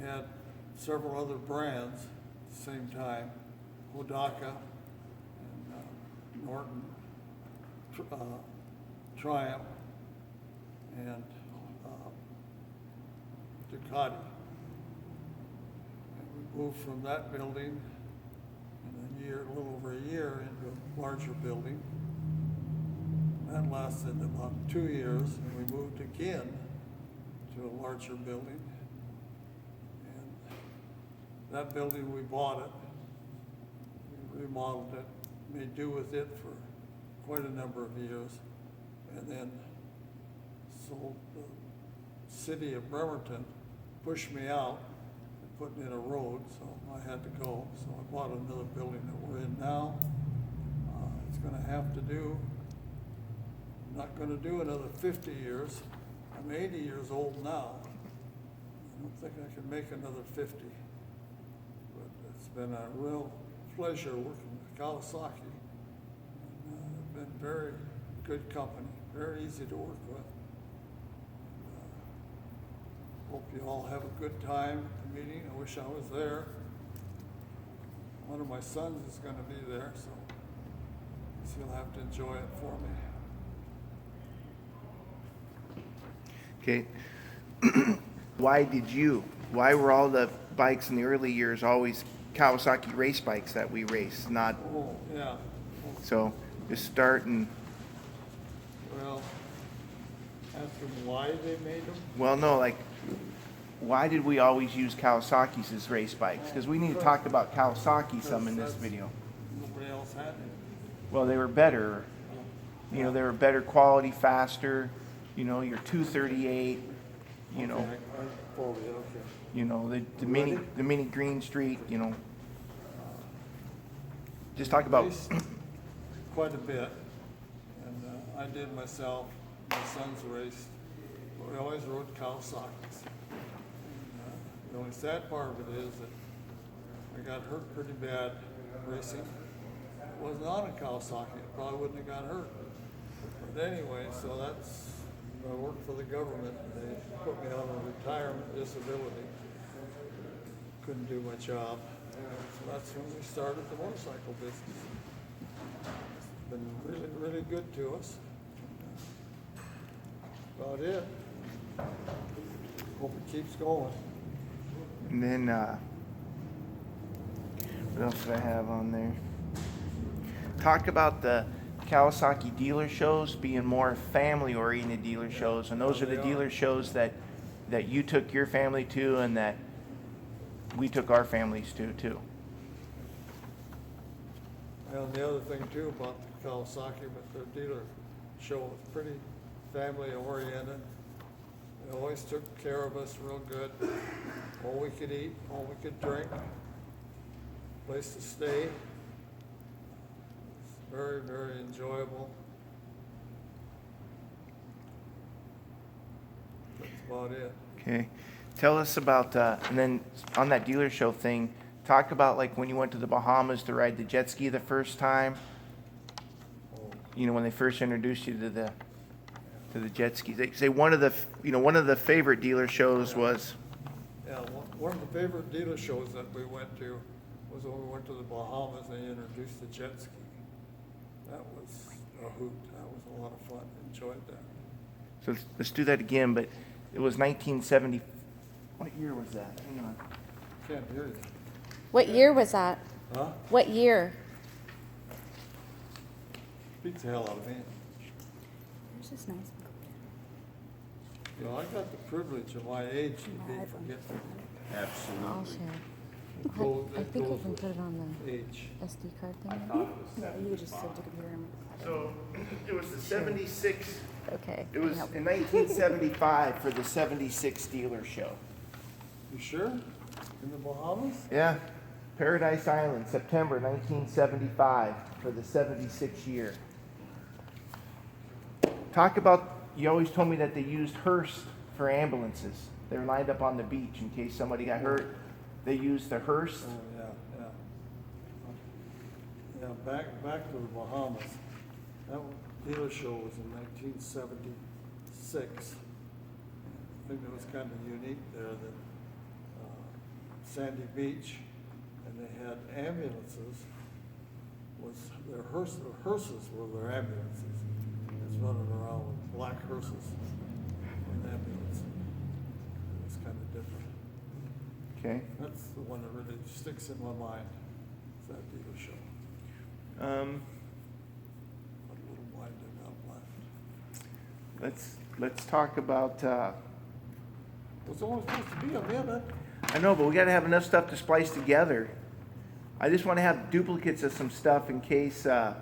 had several other brands at the same time, Hodaka and Norton, Triumph, and Ducati. And we moved from that building in a little over a year, into a larger building. That lasted about 2 years, and we moved again to a larger building. And that building, we bought it, we remodeled it, made do with it for quite a number of years, and then sold the city of Bremerton, pushed me out, and put in a road, so I had to go. So I bought another building that we're in now. It's gonna have to do, I'm not gonna do another 50 years. I'm 80 years old now. I don't think I can make another 50. But it's been a real pleasure working with Kawasaki. And, been very good company, very easy to work with. Hope you all have a good time at the meeting. I wish I was there. One of my sons is going to be there, so he'll have to enjoy it for me. Okay. Why were all the bikes in the early years always Kawasaki race bikes that we race, not, Oh, yeah. so just start and, Well, ask them why they made them. well, no, like, why did we always use Kawasaki's as race bikes? Because we need to talk about Kawasaki some in this video. Nobody else had it. Well, they were better. You know, they were better quality, faster. You know, your 238. You know, Okay, I follow you, okay. you know the mini Green Street. You know, just talk about. Raced quite a bit, and I did myself. My sons raced, but we always rode Kawasaki's. The only sad part of it is that I got hurt pretty bad racing. If it wasn't on a Kawasaki, I probably wouldn't have got hurt. But anyway, so I worked for the government. They put me on a retirement disability. Couldn't do my job. So that's when we started the motorcycle business. It's been really, really good to us. About it. Hope it keeps going. And then, what else did I have on there? Talk about the Kawasaki dealer shows being more family-oriented dealer shows, and those are the dealer shows that you took your family to, and that we took our families to too. And the other thing too about the Kawasaki, but their dealer show was pretty family-oriented. They always took care of us real good. All we could eat, all we could drink, place to stay. It's very, very enjoyable. That's about it. Okay. Tell us about, and then on that dealer show thing, talk about like when you went to the Bahamas to ride the jet ski the first time. Oh, You know, when they first introduced you to the jet skis. They say one of the favorite dealer shows was. yeah, one of the favorite dealer shows that we went to was when we went to the Bahamas and they introduced the jet ski. That was a hoot. That was a lot of fun. Enjoyed that. So let's do that again, but it was 1970. What year was that? Hang on. Can't hear you. What year was that? Huh? What year? Beats the hell out of me. Yours is nice. You know, I got the privilege of my age to be forgetful. I'll share. I think I can put it on Age. the SD card thing. Yeah, you could just send to computer. So it was the 76. Okay. It was in 1975 for the 76 dealer show. You sure? In the Bahamas? Yeah. Paradise Island, September 1975 for the 76 year. Talk about, you always told me that they used hearse for ambulances. They were lined up on the beach in case somebody got hurt. They used the hearse. Oh, yeah. Yeah, back to the Bahamas. That dealer show was in 1976. I think it was kind of unique there that Sandy Beach, and they had ambulances, their hearses were their ambulances. It's running around with black hearses, an ambulance. It's kind of different. Okay. That's the one that really sticks in my mind, is that dealer show. What little mind I got left. Let's talk about, It was only supposed to be a minute. I know, but we gotta have enough stuff to splice together. I just wanna have duplicates of some stuff in case, I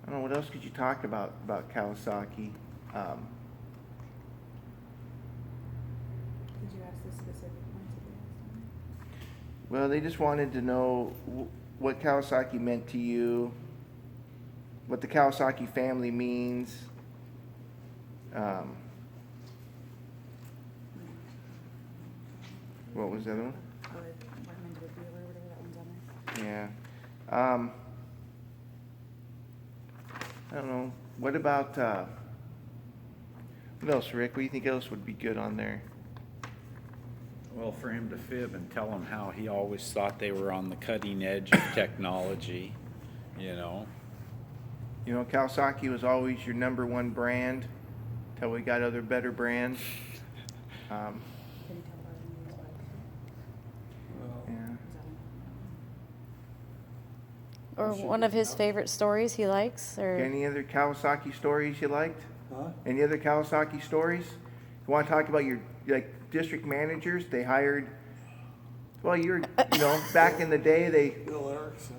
don't know, what else could you talk about Kawasaki? Did you ask the specific ones that they asked? Well, they just wanted to know what Kawasaki meant to you, what the Kawasaki family means. What was the other one? Or recommend to a dealer, whatever that one's on there. Yeah. I don't know. What about, what else, Rick? What do you think else would be good on there? Well, for him to fib and tell them how he always thought they were on the cutting edge of technology, you know? You know, Kawasaki was always your number one brand till we got other better brands. Can you tell about any of these bikes? Well, Yeah. Is that Or one of his favorite stories he likes, or Any other Kawasaki stories you liked? huh? Any other Kawasaki stories? You want to talk about your district managers? They hired. Well, back in the day, they, Bill Erickson.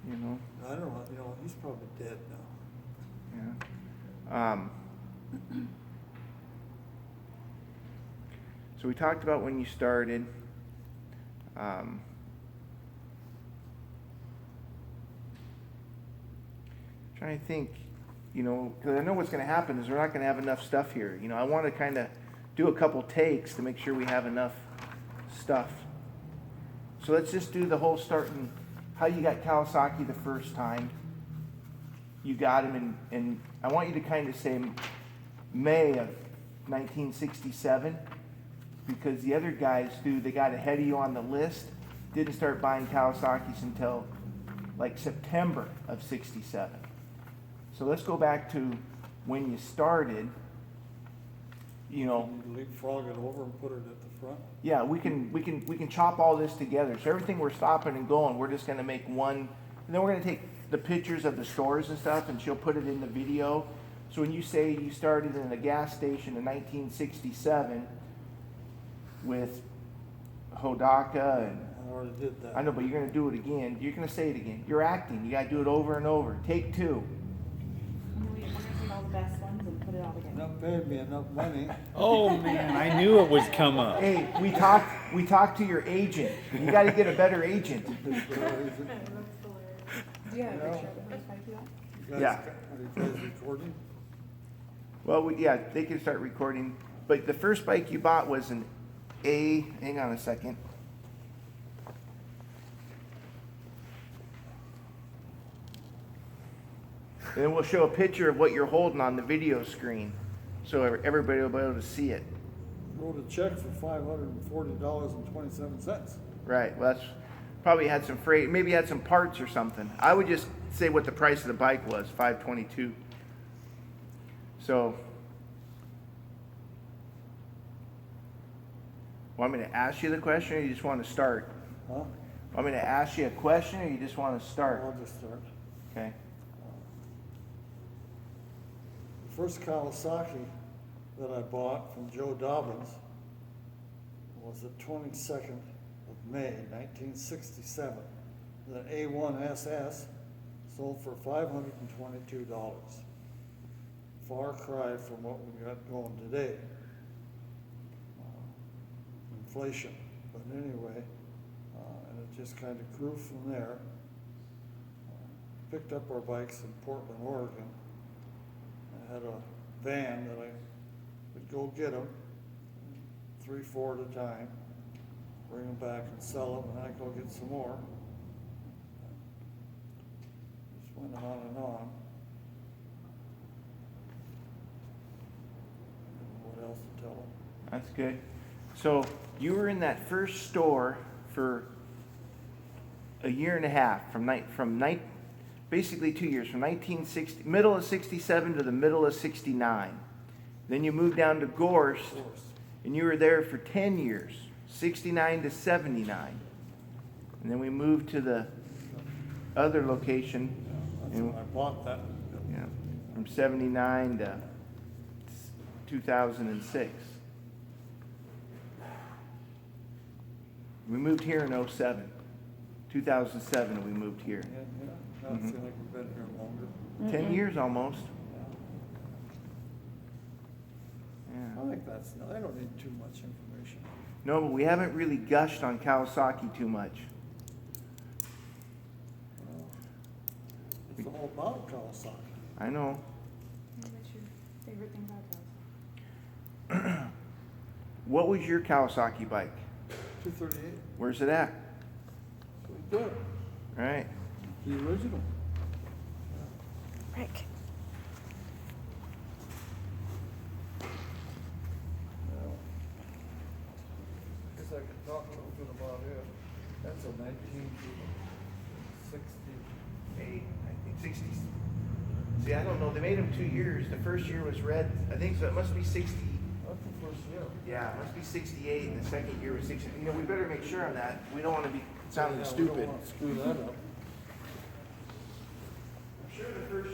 you know, I don't know, he's probably dead now. yeah. So we talked about when you started. Trying to think, because I know what's going to happen is we're not going to have enough stuff here. I want to kind of do a couple takes to make sure we have enough stuff. So let's just do the whole starting, how you got Kawasaki the first time. You got him and I want you to kind of say May of 1967, because the other guys they got ahead of you on the list, didn't start buying Kawasaki's until like September of 67. So let's go back to when you started. You leapfrog it over and put it at the front. Yeah, we can chop all this together. So everything we're stopping and going, we're just gonna make one, and then we're gonna take the pictures of the stores and stuff, and she'll put it in the video. So when you say you started in a gas station in 1967 with Hodaka and I already did that. I know, but you're gonna do it again. You're gonna say it again. You're acting. You gotta do it over and over. Take two. We're gonna take all the best ones and put it all together. Not paying me enough money. Oh, man, I knew it would come up. Hey, we talked to your agent. You gotta get a better agent. Do you have a picture of the first bike you got? You guys, Yeah. Are you guys recording? Well, yeah, they can start recording. But the first bike you bought was an hang on a second. And then we'll show a picture of what you're holding on the video screen, so everybody will be able to see it. Wrote a check for $540.27. Right, well, that's probably had some freight, maybe had some parts or something. I would just say what the price of the bike was, $522. So, want me to ask you the question, or you just want to start? Huh? Want me to ask you a question, or you just want to start? I'll just start. Okay. The first Kawasaki that I bought from Joe Dobbins was the 22nd of May, 1967. The A1 SS sold for $522. Far cry from what we got going today. Inflation, but anyway, and it just kind of grew from there. Picked up our bikes in Portland, Oregon. I had a van that I would go get them, 3, 4 at a time, bring them back and sell them, and I'd go get some more. Just went on and on. What else to tell them? That's good. So you were in that first store for a year and a half, basically 2 years, from 1960, middle of 67 to the middle of 69. Then you moved down to Gorst, and you were there for 10 years, 69 to 79. And then we moved to the other location, That's when I bought that. yeah, from 79 to 2006. We moved here in 07. 2007 we moved here. Yeah, yeah, now it seems like we've been here longer. 10 years almost. Yeah. I think that's, I don't need too much information. No, but we haven't really gushed on Kawasaki too much. Well, it's all about Kawasaki. I know. What's your favorite thing about Kawasaki? What was your Kawasaki bike? 238, Where's it at? so we did it. Right. The original. Rick. Well, guess I could talk a little bit about it. That's a 1968. I think 60. See, I don't know. They made them 2 years. The first year was red. I think so. It must be 60. That's the first year. Yeah, it must be 68, and the second year was 60. You know, we better make sure on that. We don't want to be sounding Yeah, we stupid. don't want to screw that up. I'm sure the first